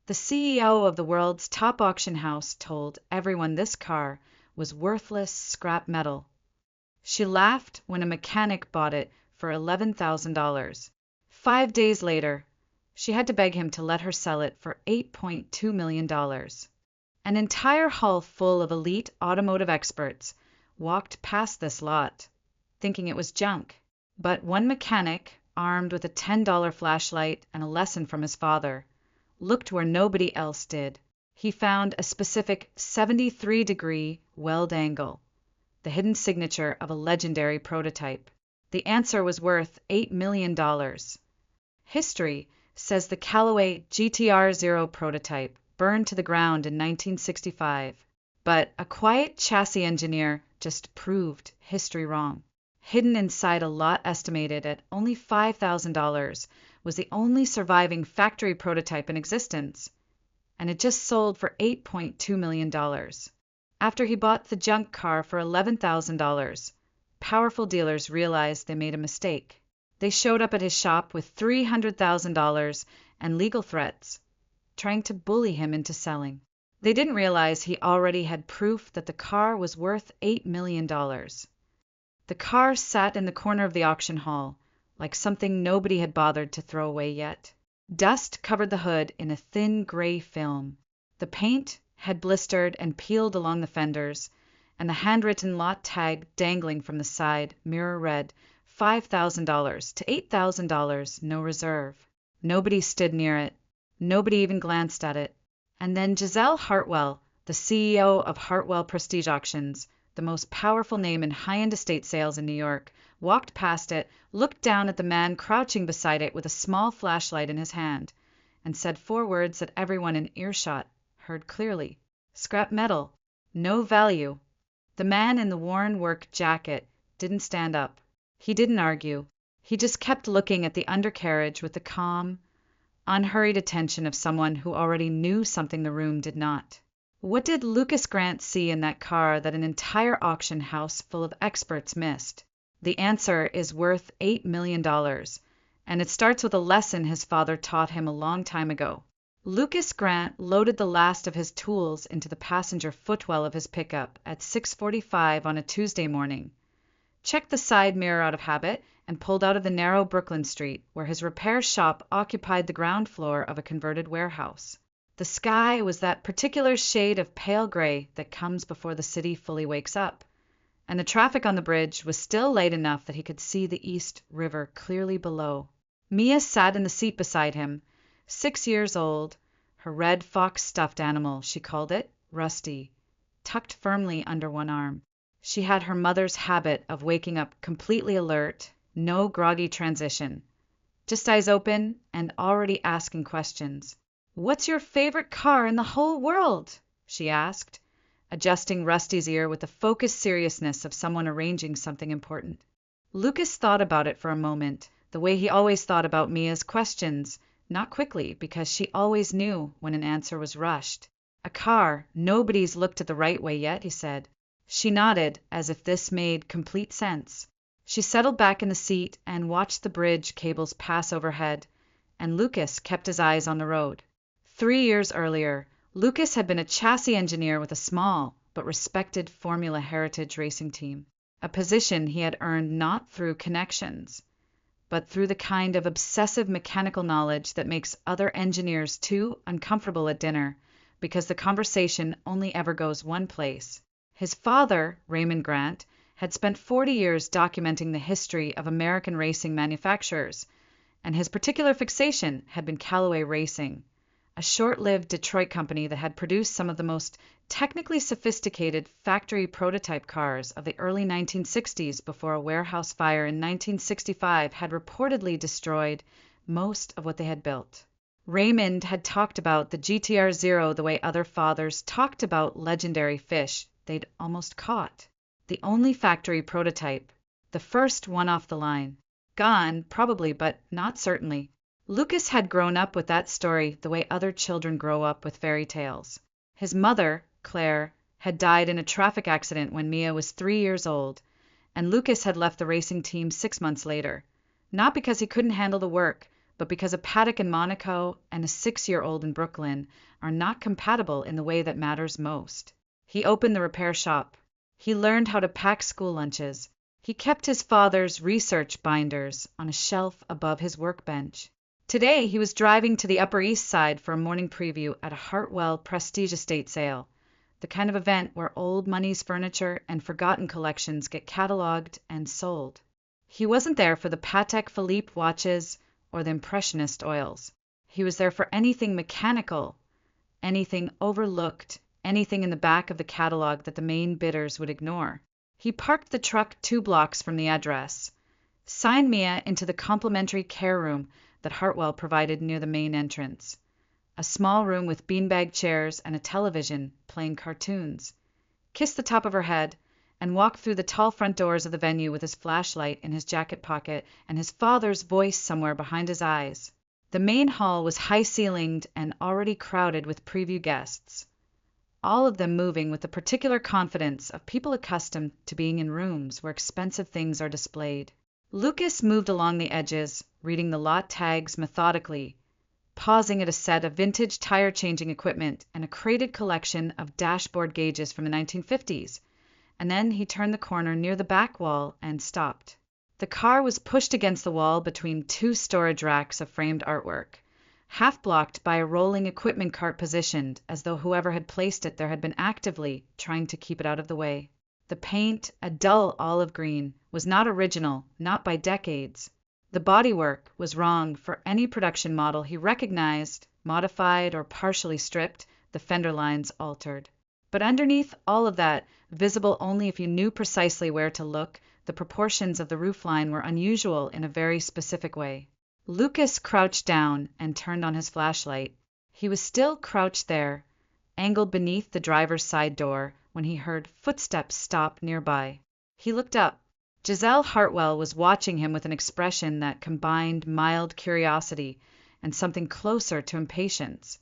The CEO of the world's top auction house told everyone this car was worthless scrap metal. She laughed when a mechanic bought it for $11,000. 5 days later, she had to beg him to let her sell it for $8.2 million. An entire hall full of elite automotive experts walked past this lot, thinking it was junk. But one mechanic, armed with a $10 flashlight and a lesson from his father, looked where nobody else did. He found a specific 73-degree weld angle, the hidden signature of a legendary prototype. The answer was worth $8 million. History says the Callaway GTR-0 prototype burned to the ground in 1965, but a quiet chassis engineer just proved history wrong. Hidden inside a lot estimated at only $5,000 was the only surviving factory prototype in existence, and it just sold for $8.2 million. After he bought the junk car for $11,000, powerful dealers realized they made a mistake. They showed up at his shop with $300,000 and legal threats, trying to bully him into selling. They didn't realize he already had proof that the car was worth $8 million. The car sat in the corner of the auction hall, like something nobody had bothered to throw away yet. Dust covered the hood in a thin gray film. The paint had blistered and peeled along the fenders, and the handwritten lot tag dangling from the side mirror read $5,000 to $8,000, no reserve. Nobody stood near it. Nobody even glanced at it. And then Giselle Hartwell, the CEO of Hartwell Prestige Auctions, the most powerful name in high-end estate sales in New York, walked past it, looked down at the man crouching beside it with a small flashlight in his hand, and said 4 words that everyone in earshot heard clearly. Scrap metal. No value. The man in the worn work jacket didn't stand up. He didn't argue. He just kept looking at the undercarriage with the calm, unhurried attention of someone who already knew something the room did not. What did Lucas Grant see in that car that an entire auction house full of experts missed? The answer is worth $8 million, and it starts with a lesson his father taught him a long time ago. Lucas Grant loaded the last of his tools into the passenger footwell of his pickup at 6:45 on a Tuesday morning, checked the side mirror out of habit, and pulled out of the narrow Brooklyn street where his repair shop occupied the ground floor of a converted warehouse. The sky was that particular shade of pale gray that comes before the city fully wakes up, and the traffic on the bridge was still light enough that he could see the East River clearly below. Mia sat in the seat beside him, 6 years old, her red fox stuffed animal, she called it, Rusty, tucked firmly under one arm. She had her mother's habit of waking up completely alert, no groggy transition, just eyes open and already asking questions. "What's your favorite car in the whole world?" she asked, adjusting Rusty's ear with the focused seriousness of someone arranging something important. Lucas thought about it for a moment, the way he always thought about Mia's questions, not quickly, because she always knew when an answer was rushed. "A car. Nobody's looked at the right way yet," he said. She nodded, as if this made complete sense. She settled back in the seat and watched the bridge cables pass overhead, and Lucas kept his eyes on the road. 3 years earlier, Lucas had been a chassis engineer with a small but respected Formula Heritage racing team, a position he had earned not through connections, but through the kind of obsessive mechanical knowledge that makes other engineers too uncomfortable at dinner because the conversation only ever goes one place. His father, Raymond Grant, had spent 40 years documenting the history of American racing manufacturers, and his particular fixation had been Callaway Racing, a short-lived Detroit company that had produced some of the most technically sophisticated factory prototype cars of the early 1960s before a warehouse fire in 1965 had reportedly destroyed most of what they had built. Raymond had talked about the GTR-0 the way other fathers talked about legendary fish they'd almost caught. The only factory prototype, the first one off the line. Gone, probably, but not certainly. Lucas had grown up with that story the way other children grow up with fairy tales. His mother, Claire, had died in a traffic accident when Mia was 3 years old, and Lucas had left the racing team 6 months later, not because he couldn't handle the work, but because a paddock in Monaco and a 6-year-old in Brooklyn are not compatible in the way that matters most. He opened the repair shop. He learned how to pack school lunches. He kept his father's research binders on a shelf above his workbench. Today, he was driving to the Upper East Side for a morning preview at a Hartwell prestige estate sale, the kind of event where old money's furniture and forgotten collections get cataloged and sold. He wasn't there for the Patek Philippe watches or the Impressionist oils. He was there for anything mechanical, anything overlooked, anything in the back of the catalog that the main bidders would ignore. He parked the truck 2 blocks from the address, signed Mia into the complimentary care room that Hartwell provided near the main entrance, a small room with beanbag chairs and a television playing cartoons, kissed the top of her head, and walked through the tall front doors of the venue with his flashlight in his jacket pocket and his father's voice somewhere behind his eyes. The main hall was high-ceilinged and already crowded with preview guests, all of them moving with the particular confidence of people accustomed to being in rooms where expensive things are displayed. Lucas moved along the edges, reading the lot tags methodically, pausing at a set of vintage tire-changing equipment and a crated collection of dashboard gauges from the 1950s, and then he turned the corner near the back wall and stopped. The car was pushed against the wall between 2 storage racks of framed artwork, half blocked by a rolling equipment cart positioned as though whoever had placed it there had been actively trying to keep it out of the way. The paint, a dull olive green, was not original, not by decades. The bodywork was wrong for any production model he recognized, modified or partially stripped, the fender lines altered. But underneath all of that, visible only if you knew precisely where to look, the proportions of the roofline were unusual in a very specific way. Lucas crouched down and turned on his flashlight. He was still crouched there, angled beneath the driver's side door, when he heard footsteps stop nearby. He looked up. Giselle Hartwell was watching him with an expression that combined mild curiosity and something closer to impatience,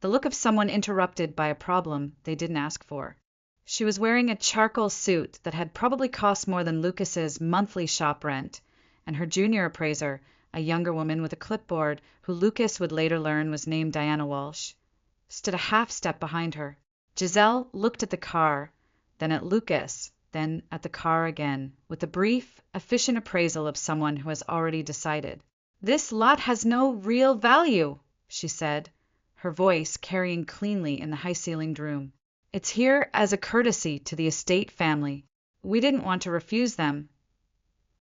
the look of someone interrupted by a problem they didn't ask for. She was wearing a charcoal suit that had probably cost more than Lucas's monthly shop rent, and her junior appraiser, a younger woman with a clipboard who Lucas would later learn was named Diana Walsh, stood a half step behind her. Giselle looked at the car, then at Lucas, then at the car again, with a brief, efficient appraisal of someone who has already decided. "This lot has no real value," she said, her voice carrying cleanly in the high-ceilinged room. "It's here as a courtesy to the estate family. We didn't want to refuse them."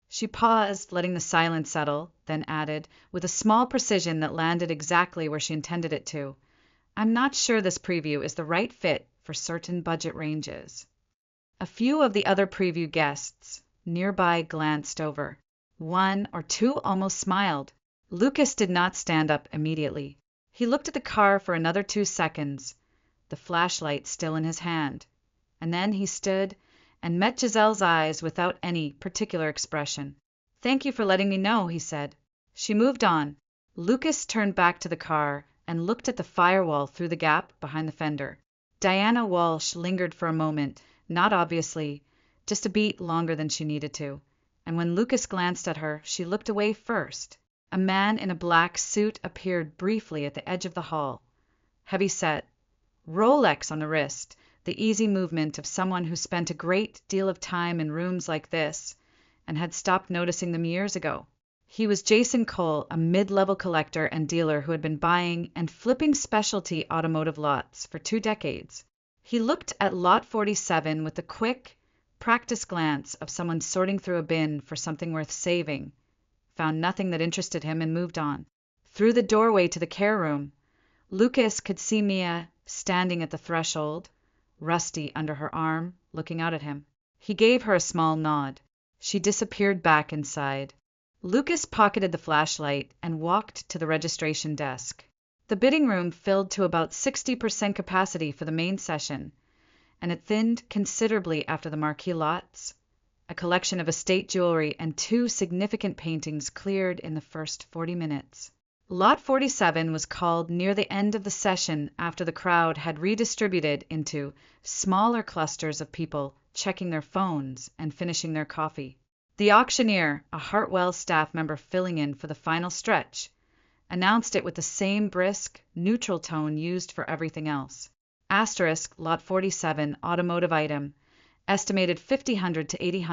She paused, letting the silence settle, then added, with a small precision that landed exactly where she intended it to, "I'm not sure this preview is the right fit for certain budget ranges." A few of the other preview guests nearby glanced over. 1 or 2 almost smiled. Lucas did not stand up immediately. He looked at the car for another 2 seconds, the flashlight still in his hand, and then he stood and met Giselle's eyes without any particular expression. "Thank you for letting me know," he said. She moved on. Lucas turned back to the car and looked at the firewall through the gap behind the fender. Diana Walsh lingered for a moment, not obviously, just a beat longer than she needed to, and when Lucas glanced at her, she looked away first. A man in a black suit appeared briefly at the edge of the hall, heavy-set, Rolex on the wrist, the easy movement of someone who spent a great deal of time in rooms like this and had stopped noticing them years ago. He was Jason Cole, a mid-level collector and dealer who had been buying and flipping specialty automotive lots for 2 decades. He looked at Lot 47 with the quick, practiced glance of someone sorting through a bin for something worth saving, found nothing that interested him, and moved on. Through the doorway to the care room, Lucas could see Mia standing at the threshold, Rusty under her arm, looking out at him. He gave her a small nod. She disappeared back inside. Lucas pocketed the flashlight and walked to the registration desk. The bidding room filled to about 60% capacity for the main session, and it thinned considerably after the marquee lots. A collection of estate jewelry and 2 significant paintings cleared in the first 40 minutes. Lot 47 was called near the end of the session after the crowd had redistributed into smaller clusters of people checking their phones and finishing their coffee. The auctioneer, a Hartwell staff member filling in for the final stretch, announced it with the same brisk, neutral tone used for everything else. Asterisk, lot 47, automotive item, estimated 50 to 80.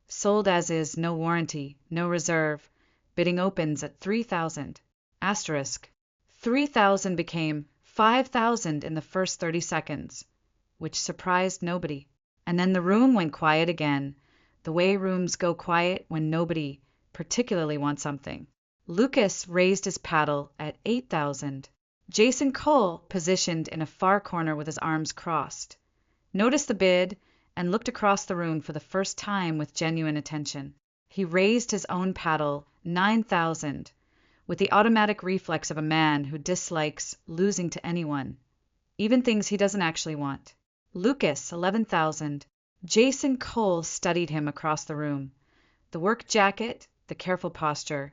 Sold as is, no warranty, no reserve. Bidding opens at 3,000. Asterisk. 3,000 became 5,000 in the first 30 seconds, which surprised nobody. And then the room went quiet again, the way rooms go quiet when nobody particularly wants something. Lucas raised his paddle at 8,000. Jason Cole, positioned in a far corner with his arms crossed, noticed the bid and looked across the room for the first time with genuine attention. He raised his own paddle, 9,000, with the automatic reflex of a man who dislikes losing to anyone, even things he doesn't actually want. Lucas, 11,000. Jason Cole studied him across the room. The work jacket, the careful posture,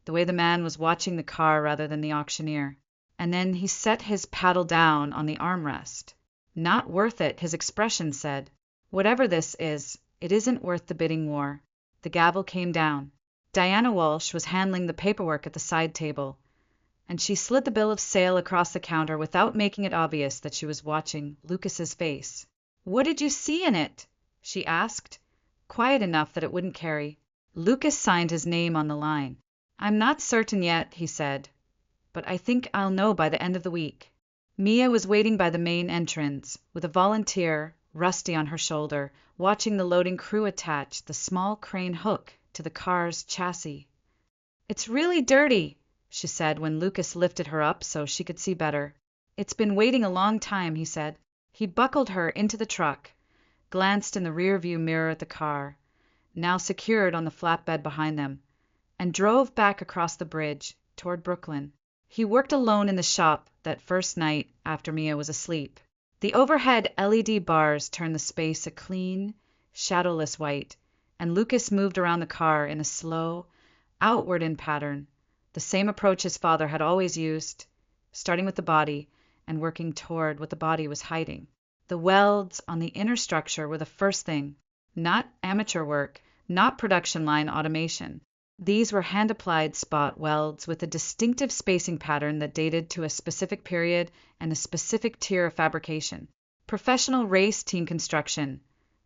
the way the man was watching the car rather than the auctioneer. And then he set his paddle down on the armrest. Not worth it, his expression said. Whatever this is, it isn't worth the bidding war. The gavel came down. Diana Walsh was handling the paperwork at the side table, and she slid the bill of sale across the counter without making it obvious that she was watching Lucas's face. "What did you see in it?" she asked, quiet enough that it wouldn't carry. Lucas signed his name on the line. "I'm not certain yet," he said, "but I think I'll know by the end of the week." Mia was waiting by the main entrance, with a volunteer, Rusty on her shoulder, watching the loading crew attach the small crane hook to the car's chassis. "It's really dirty," she said when Lucas lifted her up so she could see better. "It's been waiting a long time," he said. He buckled her into the truck, glanced in the rear-view mirror at the car, now secured on the flatbed behind them, and drove back across the bridge toward Brooklyn. He worked alone in the shop that first night after Mia was asleep. The overhead LED bars turned the space a clean, shadowless white, and Lucas moved around the car in a slow, outward-in pattern, the same approach his father had always used, starting with the body and working toward what the body was hiding. The welds on the inner structure were the first thing, not amateur work, not production line automation. These were hand-applied spot welds with a distinctive spacing pattern that dated to a specific period and a specific tier of fabrication. Professional race team construction,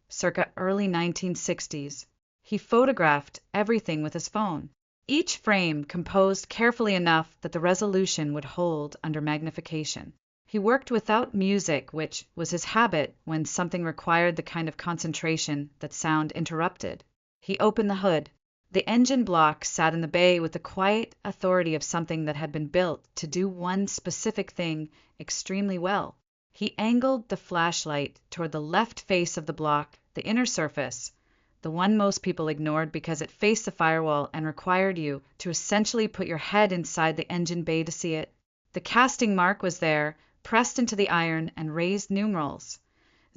circa early 1960s. He photographed everything with his phone, each frame composed carefully enough that the resolution would hold under magnification. He worked without music, which was his habit when something required the kind of concentration that sound interrupted. He opened the hood. The engine block sat in the bay with the quiet authority of something that had been built to do one specific thing extremely well. He angled the flashlight toward the left face of the block, the inner surface, the one most people ignored because it faced the firewall and required you to essentially put your head inside the engine bay to see it. The casting mark was there, pressed into the iron and raised numerals.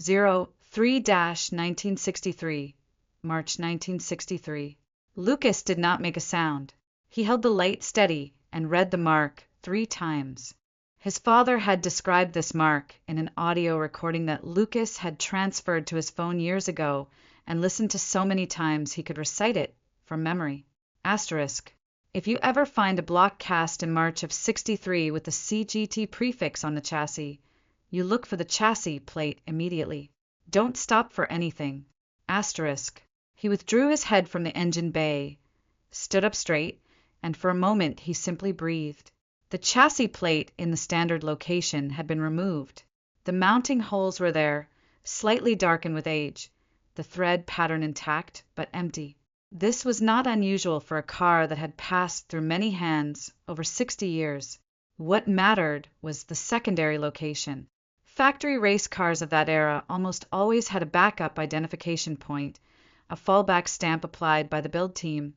03-1963, March 1963. Lucas did not make a sound. He held the light steady and read the mark 3 times. His father had described this mark in an audio recording that Lucas had transferred to his phone years ago and listened to so many times he could recite it from memory. Asterisk. If you ever find a block cast in March of '63 with the CGT prefix on the chassis, you look for the chassis plate immediately. Don't stop for anything. Asterisk. He withdrew his head from the engine bay, stood up straight, and for a moment he simply breathed. The chassis plate in the standard location had been removed. The mounting holes were there, slightly darkened with age, the thread pattern intact but empty. This was not unusual for a car that had passed through many hands over 60 years. What mattered was the secondary location. Factory race cars of that era almost always had a backup identification point, a fallback stamp applied by the build team,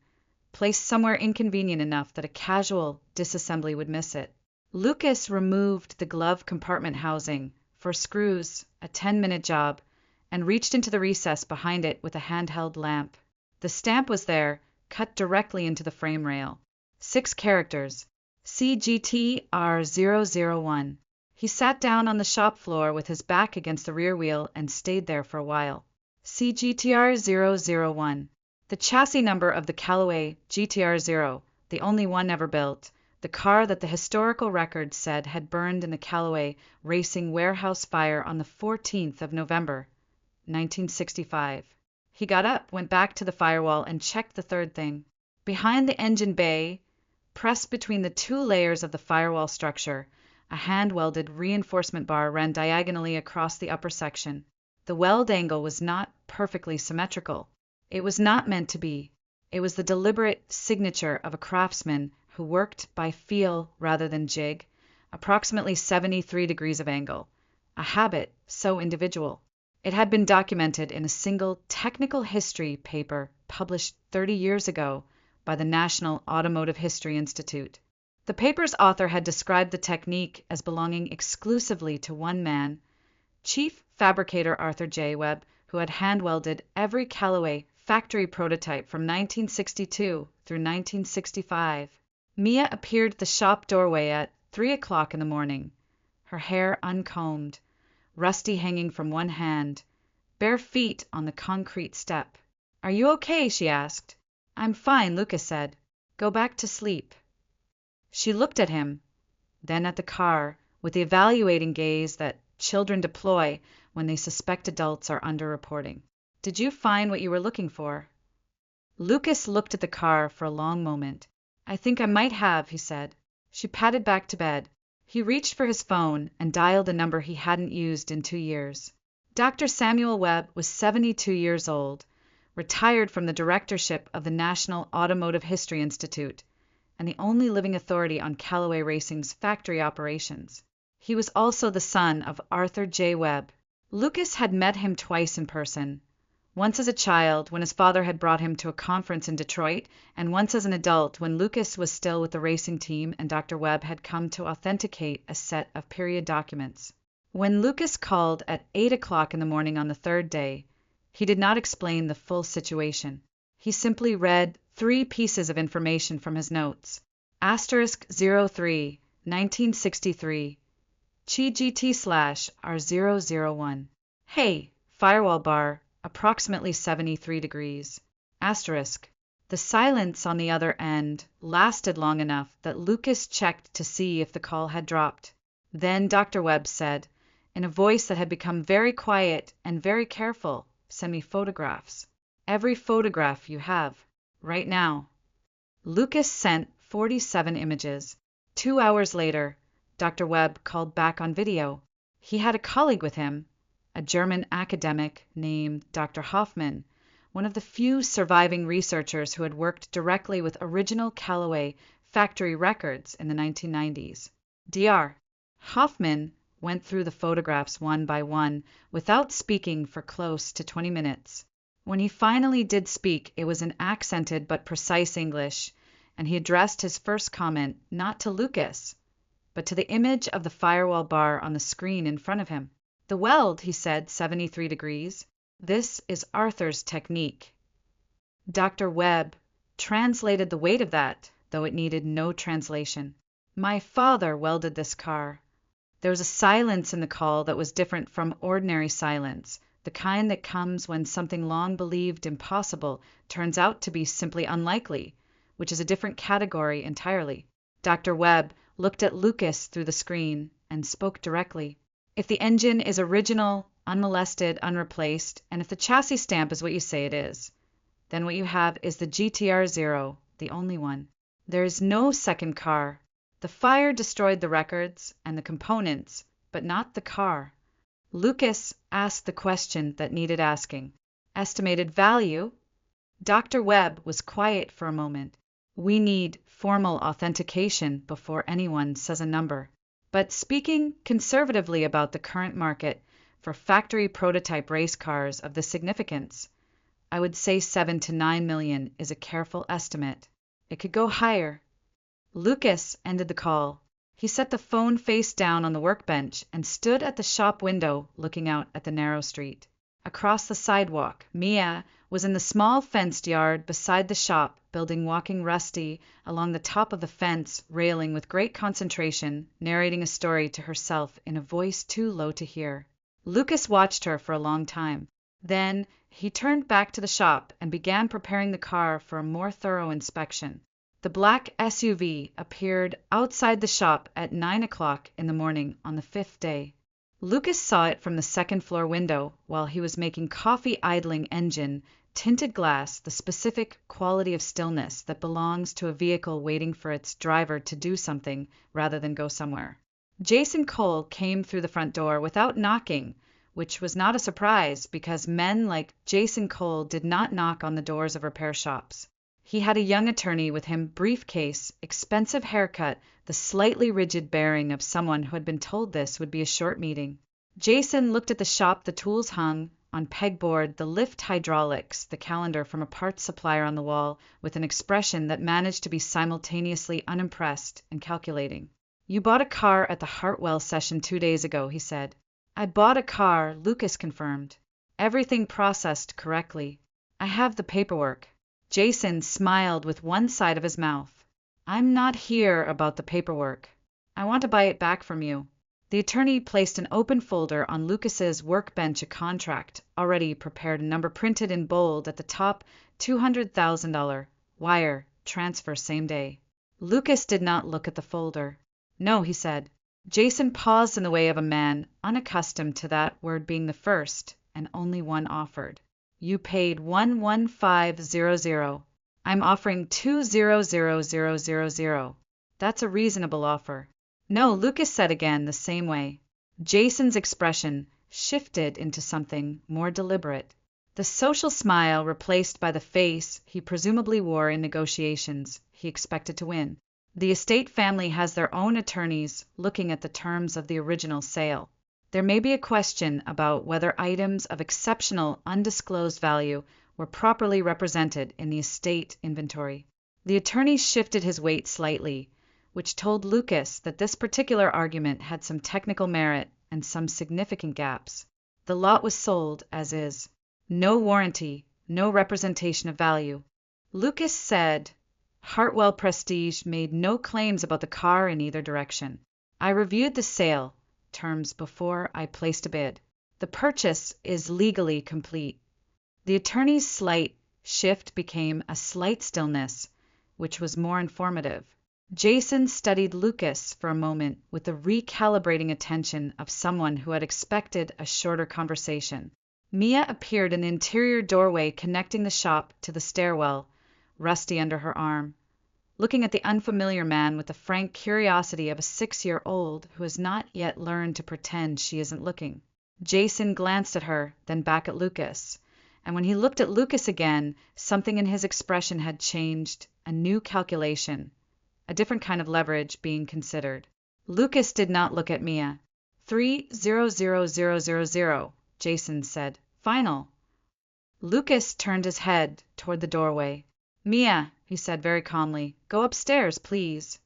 placed somewhere inconvenient enough that a casual disassembly would miss it. Lucas removed the glove compartment housing for screws, a 10-minute job, and reached into the recess behind it with a handheld lamp. The stamp was there, cut directly into the frame rail. 6 characters. CGTR001. He sat down on the shop floor with his back against the rear wheel and stayed there for a while. CGTR001. The chassis number of the Callaway GTR0, the only one ever built, the car that the historical record said had burned in the Callaway Racing warehouse fire on the 14th of November, 1965. He got up, went back to the firewall, and checked the third thing. Behind the engine bay, pressed between the two layers of the firewall structure, a hand-welded reinforcement bar ran diagonally across the upper section. The weld angle was not perfectly symmetrical. It was not meant to be. It was the deliberate signature of a craftsman who worked by feel rather than jig, approximately 73 degrees of angle, a habit so individual. It had been documented in a single technical history paper published 30 years ago by the National Automotive History Institute. The paper's author had described the technique as belonging exclusively to one man, Chief Fabricator Arthur J. Webb, who had hand-welded every Callaway factory prototype from 1962 through 1965. Mia appeared at the shop doorway at 3 o'clock in the morning, her hair uncombed, rusty hanging from one hand, bare feet on the concrete step. "Are you okay?" she asked. "I'm fine," Lucas said. "Go back to sleep." She looked at him, then at the car, with the evaluating gaze that children deploy when they suspect adults are underreporting. "Did you find what you were looking for?" Lucas looked at the car for a long moment. "I think I might have," he said. She padded back to bed. He reached for his phone and dialed a number he hadn't used in 2 years. Dr. Samuel Webb was 72 years old, retired from the directorship of the National Automotive History Institute, and the only living authority on Callaway Racing's factory operations. He was also the son of Arthur J. Webb. Lucas had met him twice in person, once as a child when his father had brought him to a conference in Detroit, and once as an adult when Lucas was still with the racing team and Dr. Webb had come to authenticate a set of period documents. When Lucas called at 8 o'clock in the morning on the third day, he did not explain the full situation. He simply read 3 pieces of information from his notes. *03, 1963, CGT/R001. Hey, firewall bar, approximately 73 degrees. The silence on the other end lasted long enough that Lucas checked to see if the call had dropped. Then Dr. Webb said, in a voice that had become very quiet and very careful, "Send me photographs. Every photograph you have. Right now." Lucas sent 47 images. 2 hours later, Dr. Webb called back on video. He had a colleague with him, a German academic named Dr. Hoffman, one of the few surviving researchers who had worked directly with original Callaway factory records in the 1990s. Dr. Hoffman went through the photographs one by one without speaking for close to 20 minutes. When he finally did speak, it was in accented but precise English, and he addressed his first comment not to Lucas, but to the image of the firewall bar on the screen in front of him. "The weld," he said, 73 degrees. "This is Arthur's technique." Dr. Webb translated the weight of that, though it needed no translation. "My father welded this car." There was a silence in the call that was different from ordinary silence, the kind that comes when something long believed impossible turns out to be simply unlikely, which is a different category entirely. Dr. Webb looked at Lucas through the screen and spoke directly. "If the engine is original, unmolested, unreplaced, and if the chassis stamp is what you say it is, then what you have is the GTR-0, the only one. There is no second car. The fire destroyed the records and the components, but not the car." Lucas asked the question that needed asking. "Estimated value?" Dr. Webb was quiet for a moment. "We need formal authentication before anyone says a number. But speaking conservatively about the current market for factory prototype race cars of this significance, I would say 7 to 9 million is a careful estimate. It could go higher." Lucas ended the call. He set the phone face down on the workbench and stood at the shop window looking out at the narrow street. Across the sidewalk, Mia was in the small fenced yard beside the shop, building walking Rusty along the top of the fence railing with great concentration, narrating a story to herself in a voice too low to hear. Lucas watched her for a long time. Then he turned back to the shop and began preparing the car for a more thorough inspection. The black SUV appeared outside the shop at 9 o'clock in the morning on the fifth day. Lucas saw it from the second-floor window while he was making coffee idling engine, tinted glass, the specific quality of stillness that belongs to a vehicle waiting for its driver to do something rather than go somewhere. Jason Cole came through the front door without knocking, which was not a surprise because men like Jason Cole did not knock on the doors of repair shops. He had a young attorney with him, briefcase, expensive haircut, the slightly rigid bearing of someone who had been told this would be a short meeting. Jason looked at the shop the tools hung on pegboard, the lift hydraulics, the calendar from a parts supplier on the wall, with an expression that managed to be simultaneously unimpressed and calculating. "You bought a car at the Hartwell session 2 days ago," he said. "I bought a car," Lucas confirmed. "Everything processed correctly. I have the paperwork." Jason smiled with one side of his mouth. "I'm not here about the paperwork. I want to buy it back from you." The attorney placed an open folder on Lucas's workbench, a contract, already prepared, a number printed in bold at the top, $200,000, wire, transfer same day. Lucas did not look at the folder. "No," he said. Jason paused in the way of a man unaccustomed to that word being the first and only one offered. "You paid 11500. I'm offering 200,000. That's a reasonable offer." "No," Lucas said again the same way. Jason's expression shifted into something more deliberate. The social smile replaced by the face he presumably wore in negotiations he expected to win. "The estate family has their own attorneys looking at the terms of the original sale. There may be a question about whether items of exceptional undisclosed value were properly represented in the estate inventory." The attorney shifted his weight slightly, which told Lucas that this particular argument had some technical merit and some significant gaps. The lot was sold as is. No warranty, no representation of value. Lucas said Hartwell Prestige made no claims about the car in either direction. "I reviewed the sale terms before I placed a bid. The purchase is legally complete." The attorney's slight shift became a slight stillness, which was more informative. Jason studied Lucas for a moment with the recalibrating attention of someone who had expected a shorter conversation. Mia appeared in the interior doorway connecting the shop to the stairwell, Rusty under her arm, looking at the unfamiliar man with the frank curiosity of a 6-year-old who has not yet learned to pretend she isn't looking. Jason glanced at her, then back at Lucas, and when he looked at Lucas again, something in his expression had changed, a new calculation, a different kind of leverage being considered. Lucas did not look at Mia. 300,000, Jason said. "Final." Lucas turned his head toward the doorway. "Mia," he said very calmly, "go upstairs, please."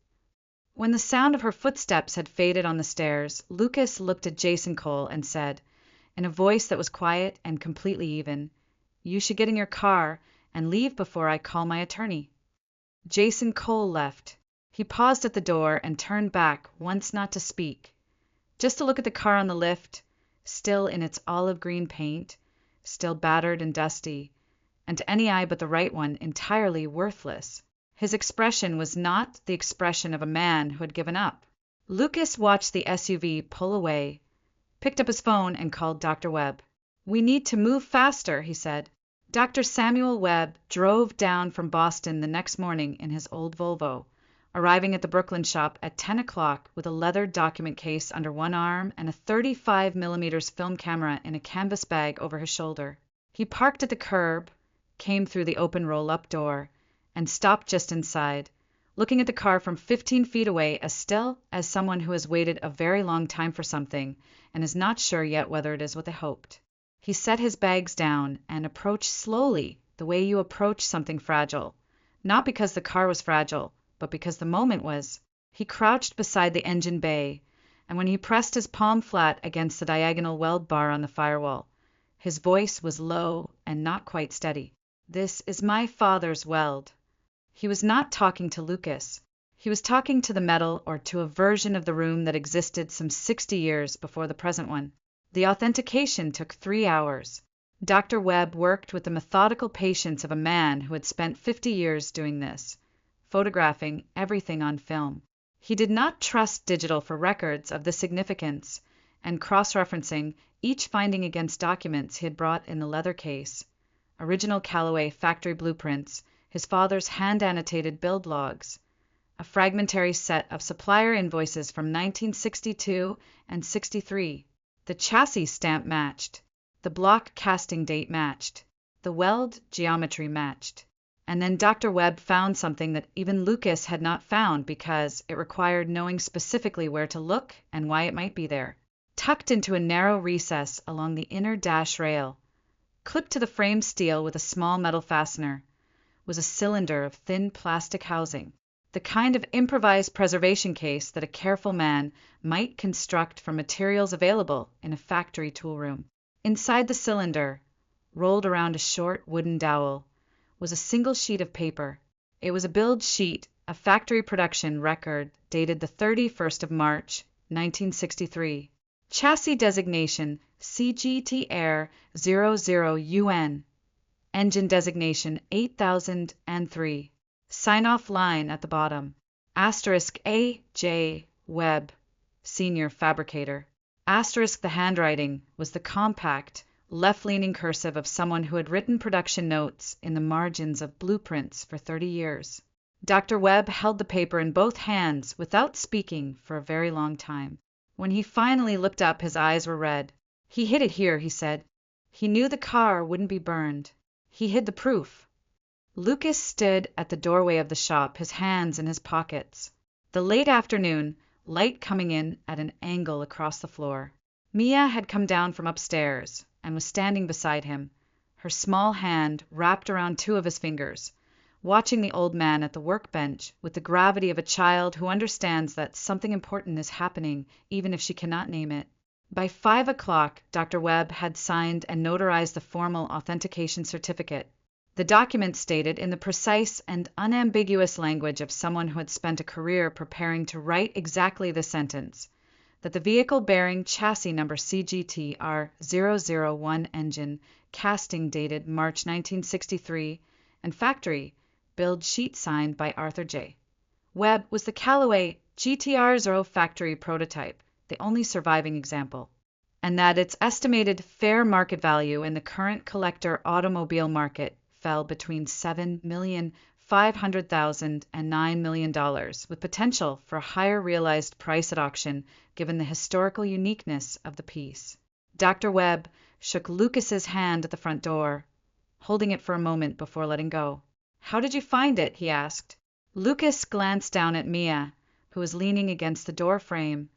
When the sound of her footsteps had faded on the stairs, Lucas looked at Jason Cole and said, in a voice that was quiet and completely even, "You should get in your car and leave before I call my attorney." Jason Cole left. He paused at the door and turned back once not to speak, just to look at the car on the lift, still in its olive green paint, still battered and dusty, and to any eye but the right one entirely worthless. His expression was not the expression of a man who had given up. Lucas watched the SUV pull away, picked up his phone and called Dr. Webb. "We need to move faster," he said. Dr. Samuel Webb drove down from Boston the next morning in his old Volvo, arriving at the Brooklyn shop at 10 o'clock with a leather document case under one arm and a 35mm film camera in a canvas bag over his shoulder. He parked at the curb, came through the open roll-up door, and stopped just inside, looking at the car from 15 feet away as still as someone who has waited a very long time for something and is not sure yet whether it is what they hoped. He set his bags down and approached slowly, the way you approach something fragile, not because the car was fragile, but because the moment was. He crouched beside the engine bay, and when he pressed his palm flat against the diagonal weld bar on the firewall, his voice was low and not quite steady. "This is my father's weld." He was not talking to Lucas. He was talking to the metal or to a version of the room that existed some 60 years before the present one. The authentication took 3 hours. Dr. Webb worked with the methodical patience of a man who had spent 50 years doing this. photographing everything on film. He did not trust digital for records of the significance, and cross-referencing each finding against documents he had brought in the leather case, original Callaway factory blueprints, his father's hand-annotated build logs, a fragmentary set of supplier invoices from 1962 and 63. The chassis stamp matched. The block casting date matched. The weld geometry matched. And then Dr. Webb found something that even Lucas had not found because it required knowing specifically where to look and why it might be there. Tucked into a narrow recess along the inner dash rail, clipped to the frame steel with a small metal fastener, was a cylinder of thin plastic housing, the kind of improvised preservation case that a careful man might construct from materials available in a factory tool room. Inside the cylinder, rolled around a short wooden dowel, was a single sheet of paper. It was a build sheet, a factory production record dated the 31st of March, 1963. Chassis designation CGT Air 00UN. Engine designation 8003. Sign-off line at the bottom. Asterisk A.J. Webb, Senior Fabricator. Asterisk the handwriting was the compact, left-leaning cursive of someone who had written production notes in the margins of blueprints for 30 years. Dr. Webb held the paper in both hands without speaking for a very long time. When he finally looked up, his eyes were red. He hid it here, he said. He knew the car wouldn't be burned. He hid the proof. Lucas stood at the doorway of the shop, his hands in his pockets. The late afternoon, light coming in at an angle across the floor. Mia had come down from upstairs and was standing beside him, her small hand wrapped around two of his fingers, watching the old man at the workbench with the gravity of a child who understands that something important is happening even if she cannot name it. By 5 o'clock, Dr. Webb had signed and notarized the formal authentication certificate. The document stated in the precise and unambiguous language of someone who had spent a career preparing to write exactly the sentence, that the vehicle bearing chassis number CGT R001 engine, casting dated March 1963, and factory, build sheet signed by Arthur J. Webb was the Callaway GTR0 factory prototype, the only surviving example, and that its estimated fair market value in the current collector automobile market fell between $7,500,000 and $9 million, with potential for a higher realized price at auction given the historical uniqueness of the piece. Dr. Webb shook Lucas's hand at the front door, holding it for a moment before letting go. "How did you find it?" he asked. Lucas glanced down at Mia, who was leaning against the door frame,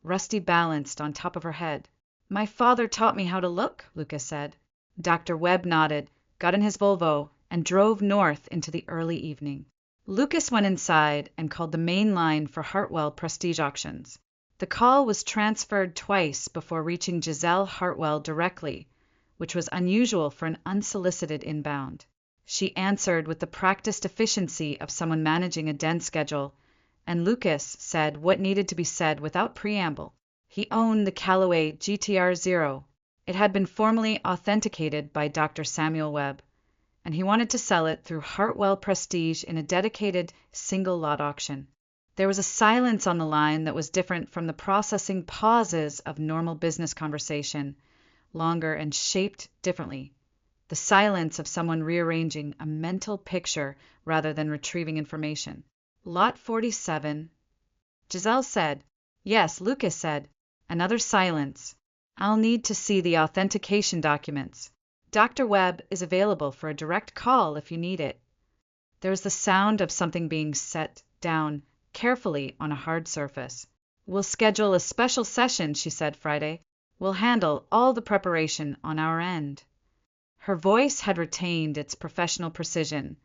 Rusty balanced on top of her head. "My father taught me how to look," Lucas said. Dr. Webb nodded, got in his Volvo, and drove north into the early evening. Lucas went inside and called the main line for Hartwell Prestige Auctions. The call was transferred twice before reaching Giselle Hartwell directly, which was unusual for an unsolicited inbound. She answered with the practiced efficiency of someone managing a dense schedule, and Lucas said what needed to be said without preamble. He owned the Callaway GTR0. It had been formally authenticated by Dr. Samuel Webb, and he wanted to sell it through Hartwell Prestige in a dedicated single-lot auction. There was a silence on the line that was different from the processing pauses of normal business conversation, longer and shaped differently. The silence of someone rearranging a mental picture rather than retrieving information. "Lot 47. Giselle said. "Yes," Lucas said. Another silence. "I'll need to see the authentication documents. Dr. Webb is available for a direct call if you need it." There was the sound of something being set down carefully on a hard surface. "We'll schedule a special session," she said Friday. "We'll handle all the preparation on our end." Her voice had retained its professional precision,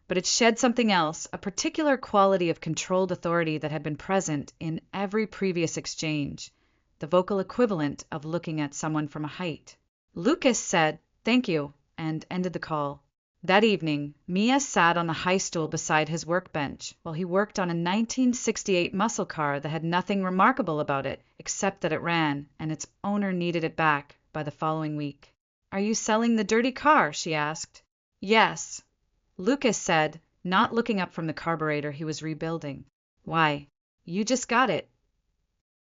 but it shed something else, a particular quality of controlled authority that had been present in every previous exchange, the vocal equivalent of looking at someone from a height. Lucas said, "Thank you," and ended the call. That evening, Mia sat on the high stool beside his workbench while he worked on a 1968 muscle car that had nothing remarkable about it except that it ran, and its owner needed it back by the following week. "Are you selling the dirty car?" she asked. "Yes." Lucas said, not looking up from the carburetor he was rebuilding. Why, you just got it.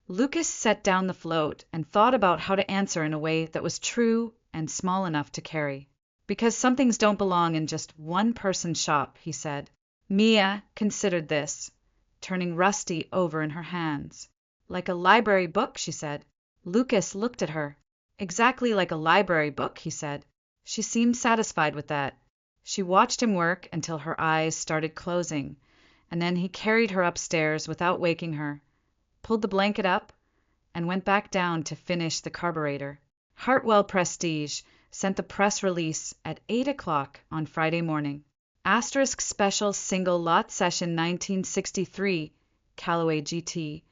Lucas set down the float and thought about how to answer in a way that was true and small enough to carry. Because some things don't belong in just one person's shop, he said. Mia considered this, turning Rusty over in her hands. Like a library book, she said. Lucas looked at her. Exactly like a library book, he said. She seemed satisfied with that. She watched him work until her eyes started closing, and then he carried her upstairs without waking her, pulled the blanket up, and went back down to finish the carburetor. Hartwell Prestige sent the press release at 8 o'clock on Friday morning. Asterisk Special Single Lot Session 1963 Callaway GT.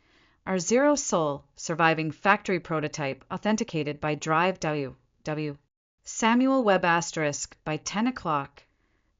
Our Zero Soul surviving factory prototype authenticated by Drive W. Samuel Webb Asterisk by 10 o'clock.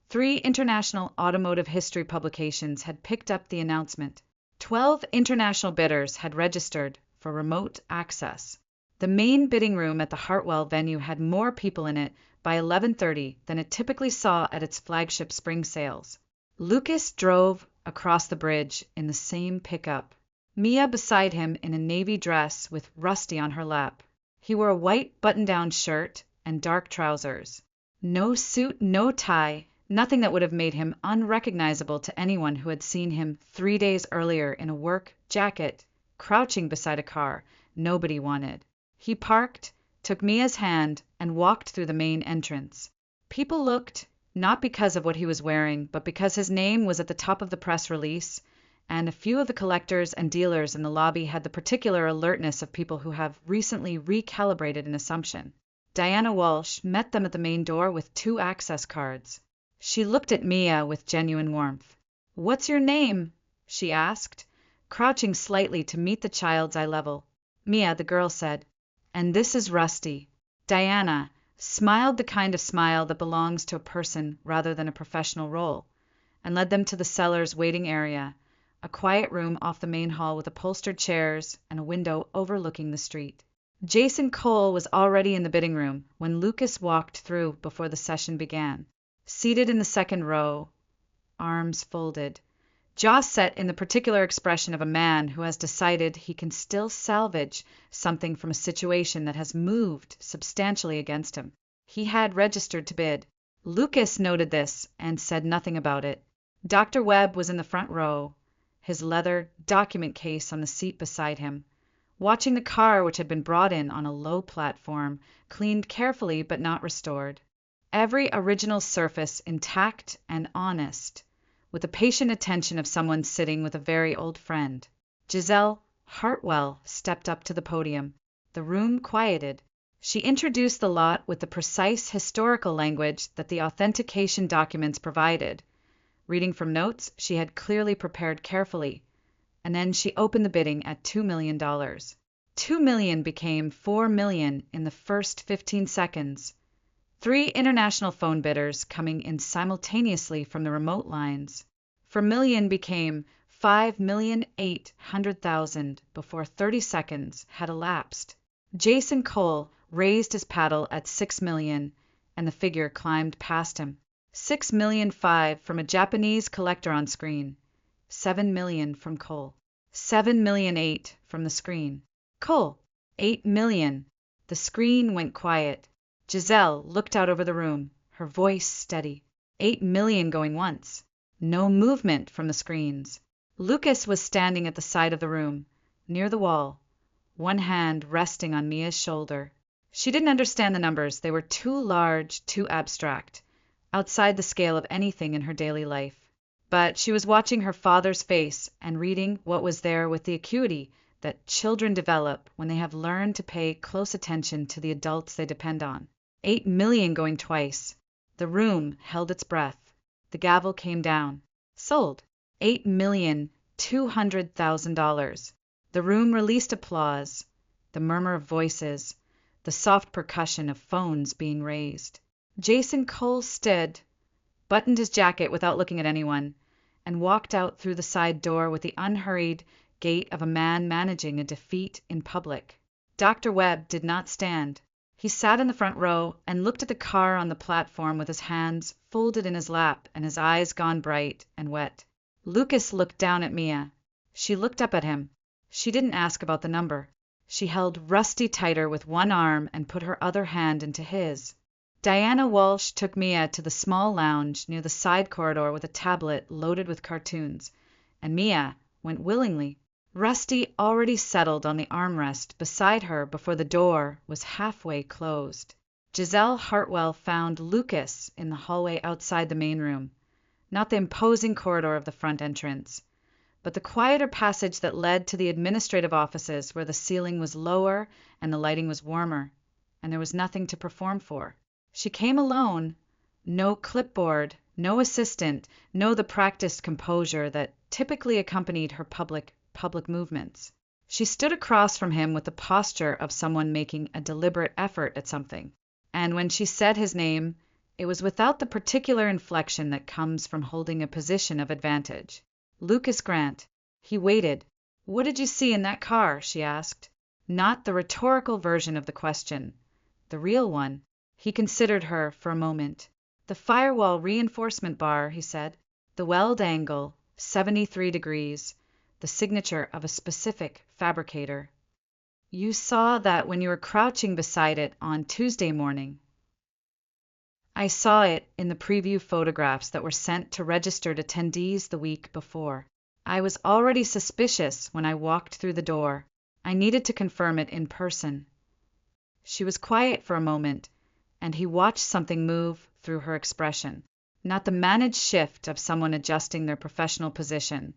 3 international automotive history publications had picked up the announcement. 12 international bidders had registered for remote access. The main bidding room at the Hartwell venue had more people in it by 11:30 than it typically saw at its flagship spring sales. Lucas drove across the bridge in the same pickup, Mia beside him in a navy dress with Rusty on her lap. He wore a white button-down shirt and dark trousers. No suit, no tie, nothing that would have made him unrecognizable to anyone who had seen him 3 days earlier in a work jacket, crouching beside a car nobody wanted. He parked, took Mia's hand, and walked through the main entrance. People looked, not because of what he was wearing, but because his name was at the top of the press release, and a few of the collectors and dealers in the lobby had the particular alertness of people who have recently recalibrated an assumption. Diana Walsh met them at the main door with 2 access cards. She looked at Mia with genuine warmth. "What's your name?" she asked, crouching slightly to meet the child's eye level. "Mia," the girl said. "And this is Rusty." Diana smiled the kind of smile that belongs to a person rather than a professional role, and led them to the seller's waiting area, a quiet room off the main hall with upholstered chairs and a window overlooking the street. Jason Cole was already in the bidding room when Lucas walked through before the session began. Seated in the second row, arms folded, jaw set in the particular expression of a man who has decided he can still salvage something from a situation that has moved substantially against him. He had registered to bid. Lucas noted this and said nothing about it. Dr. Webb was in the front row, his leather document case on the seat beside him, watching the car which had been brought in on a low platform, cleaned carefully but not restored. Every original surface intact and honest, with the patient attention of someone sitting with a very old friend. Giselle Hartwell stepped up to the podium. The room quieted. She introduced the lot with the precise historical language that the authentication documents provided. Reading from notes she had clearly prepared carefully, and then she opened the bidding at $2 million. $2 million became $4 million in the first 15 seconds. 3 international phone bidders coming in simultaneously from the remote lines. For million became 5,800,000 before 30 seconds had elapsed. Jason Cole raised his paddle at 6 million, and the figure climbed past him. 6,000,005 from a Japanese collector on screen. 7 million from Cole. 7,000,008 from the screen. Cole. 8 million. The screen went quiet. Giselle looked out over the room, her voice steady. 8 million going once. No movement from the screens. Lucas was standing at the side of the room, near the wall, one hand resting on Mia's shoulder. She didn't understand the numbers. They were too large, too abstract, outside the scale of anything in her daily life. But she was watching her father's face and reading what was there with the acuity that children develop when they have learned to pay close attention to the adults they depend on. 8 million going twice. The room held its breath. The gavel came down. Sold. $8,200,000. The room released applause, the murmur of voices, the soft percussion of phones being raised. Jason Cole stood, buttoned his jacket without looking at anyone, and walked out through the side door with the unhurried gait of a man managing a defeat in public. Dr. Webb did not stand. He sat in the front row and looked at the car on the platform with his hands folded in his lap and his eyes gone bright and wet. Lucas looked down at Mia. She looked up at him. She didn't ask about the number. She held Rusty tighter with one arm and put her other hand into his. Diana Walsh took Mia to the small lounge near the side corridor with a tablet loaded with cartoons, and Mia went willingly. Rusty already settled on the armrest beside her before the door was halfway closed. Giselle Hartwell found Lucas in the hallway outside the main room, not the imposing corridor of the front entrance, but the quieter passage that led to the administrative offices where the ceiling was lower and the lighting was warmer, and there was nothing to perform for. She came alone, no clipboard, no assistant, no the practiced composure that typically accompanied her public movements. She stood across from him with the posture of someone making a deliberate effort at something, and when she said his name, it was without the particular inflection that comes from holding a position of advantage. Lucas Grant. He waited. "What did you see in that car?" she asked. Not the rhetorical version of the question, the real one. He considered her for a moment. "The firewall reinforcement bar," he said. "The weld angle, 73 degrees, the signature of a specific fabricator." "You saw that when you were crouching beside it on Tuesday morning." "I saw it in the preview photographs that were sent to registered attendees the week before. I was already suspicious when I walked through the door. I needed to confirm it in person." She was quiet for a moment, and he watched something move through her expression. Not the managed shift of someone adjusting their professional position,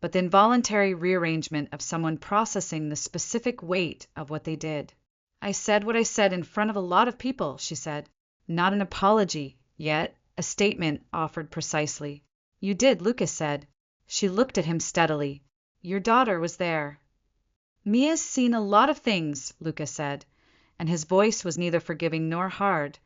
but the involuntary rearrangement of someone processing the specific weight of what they did. "I said what I said in front of a lot of people," she said. Not an apology, yet a statement offered precisely. "You did," Lucas said. She looked at him steadily. "Your daughter was there." "Mia's seen a lot of things," Lucas said, and his voice was neither forgiving nor hard,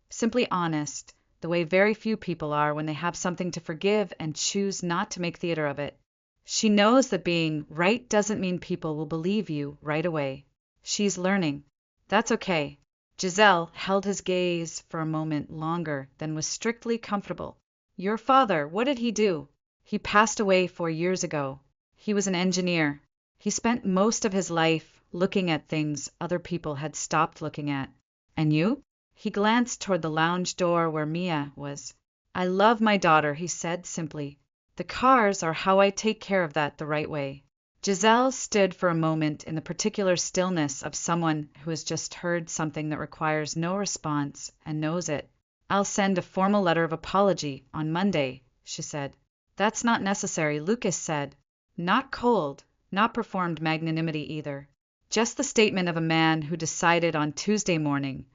simply honest, the way very few people are when they have something to forgive and choose not to make theater of it. "She knows that being right doesn't mean people will believe you right away. She's learning. That's okay." Giselle held his gaze for a moment longer than was strictly comfortable. "Your father, what did he do?" "He passed away 4 years ago. He was an engineer. He spent most of his life looking at things other people had stopped looking at." "And you?" He glanced toward the lounge door where Mia was. "I love my daughter," he said simply. "The cars are how I take care of that the right way." Giselle stood for a moment in the particular stillness of someone who has just heard something that requires no response and knows it. "I'll send a formal letter of apology on Monday," she said. "That's not necessary," Lucas said. Not cold, not performed magnanimity either. Just the statement of a man who decided on Tuesday morning,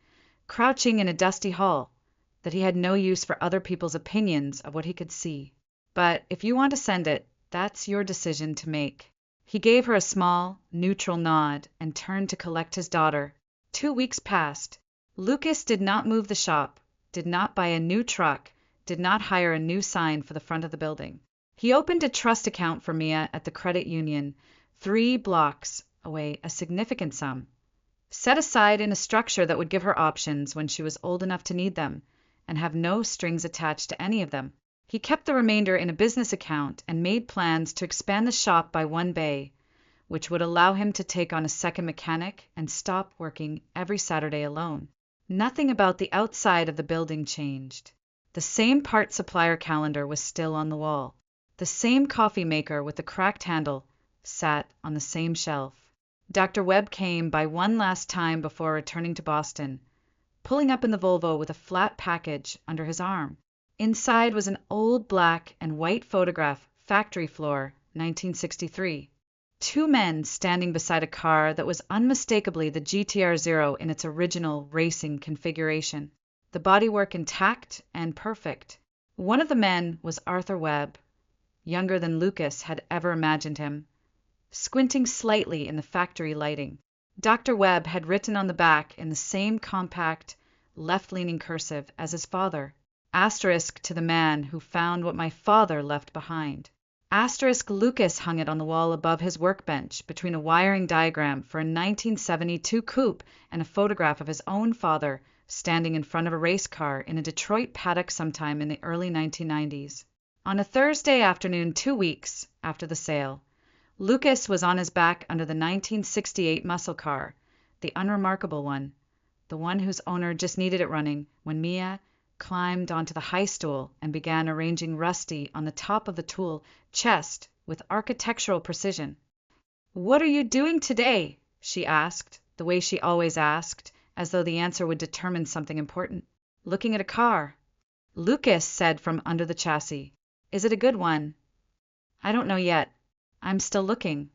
crouching in a dusty hall, that he had no use for other people's opinions of what he could see. "But if you want to send it, that's your decision to make." He gave her a small, neutral nod and turned to collect his daughter. 2 weeks passed. Lucas did not move the shop, did not buy a new truck, did not hire a new sign for the front of the building. He opened a trust account for Mia at the credit union, 3 blocks away, a significant sum, set aside in a structure that would give her options when she was old enough to need them, and have no strings attached to any of them. He kept the remainder in a business account and made plans to expand the shop by 1 bay, which would allow him to take on a second mechanic and stop working every Saturday alone. Nothing about the outside of the building changed. The same part supplier calendar was still on the wall. The same coffee maker with the cracked handle sat on the same shelf. Dr. Webb came by one last time before returning to Boston, pulling up in the Volvo with a flat package under his arm. Inside was an old black and white photograph, factory floor, 1963. 2 men standing beside a car that was unmistakably the GTR-0 in its original racing configuration, the bodywork intact and perfect. One of the men was Arthur Webb, younger than Lucas had ever imagined him, squinting slightly in the factory lighting. Dr. Webb had written on the back in the same compact, left-leaning cursive as his father, ** to the man who found what my father left behind." Lucas hung it on the wall above his workbench, between a wiring diagram for a 1972 coupe and a photograph of his own father standing in front of a race car in a Detroit paddock sometime in the early 1990s. On a Thursday afternoon 2 weeks after the sale, Lucas was on his back under the 1968 muscle car, the unremarkable one, the one whose owner just needed it running, when Mia climbed onto the high stool and began arranging Rusty on the top of the tool chest with architectural precision. "What are you doing today?" she asked, the way she always asked, as though the answer would determine something important. "Looking at a car," Lucas said from under the chassis. "Is it a good one?" "I don't know yet. I'm still looking."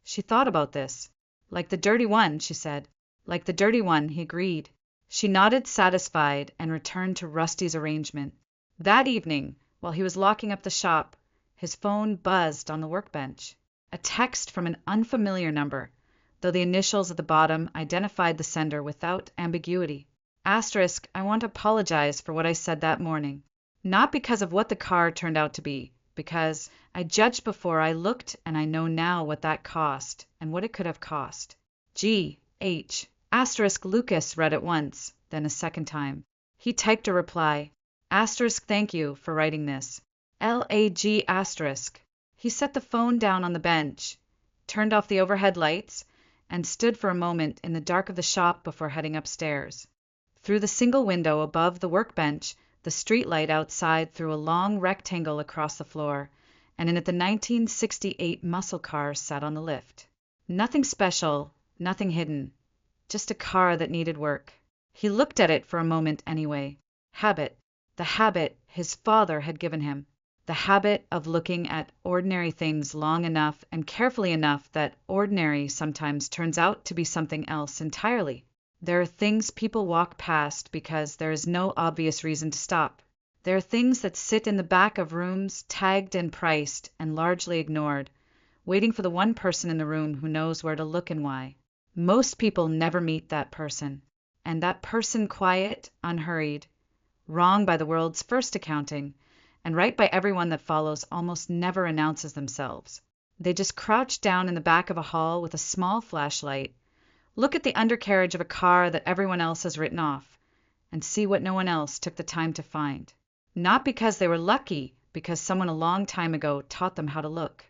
She thought about this. "Like the dirty one," she said. "Like the dirty one," he agreed. She nodded, satisfied, and returned to Rusty's arrangement. That evening, while he was locking up the shop, his phone buzzed on the workbench. A text from an unfamiliar number, though the initials at the bottom identified the sender without ambiguity. "I want to apologize for what I said that morning. Not because of what the car turned out to be, because I judged before I looked, and I know now what that cost, and what it could have cost. G.H. Lucas read it once, then a second time. He typed a reply. Thank you for writing this. Lag*. He set the phone down on the bench, turned off the overhead lights, and stood for a moment in the dark of the shop before heading upstairs. Through the single window above the workbench, the street light outside threw a long rectangle across the floor, and in it the 1968 muscle car sat on the lift. Nothing special, nothing hidden. Just a car that needed work. He looked at it for a moment anyway. Habit. The habit his father had given him. The habit of looking at ordinary things long enough and carefully enough that ordinary sometimes turns out to be something else entirely. There are things people walk past because there is no obvious reason to stop. There are things that sit in the back of rooms tagged and priced and largely ignored, waiting for the one person in the room who knows where to look and why. Most people never meet that person, and that person quiet, unhurried, wrong by the world's first accounting, and right by everyone that follows almost never announces themselves. They just crouch down in the back of a hall with a small flashlight, look at the undercarriage of a car that everyone else has written off, and see what no one else took the time to find. Not because they were lucky, because someone a long time ago taught them how to look.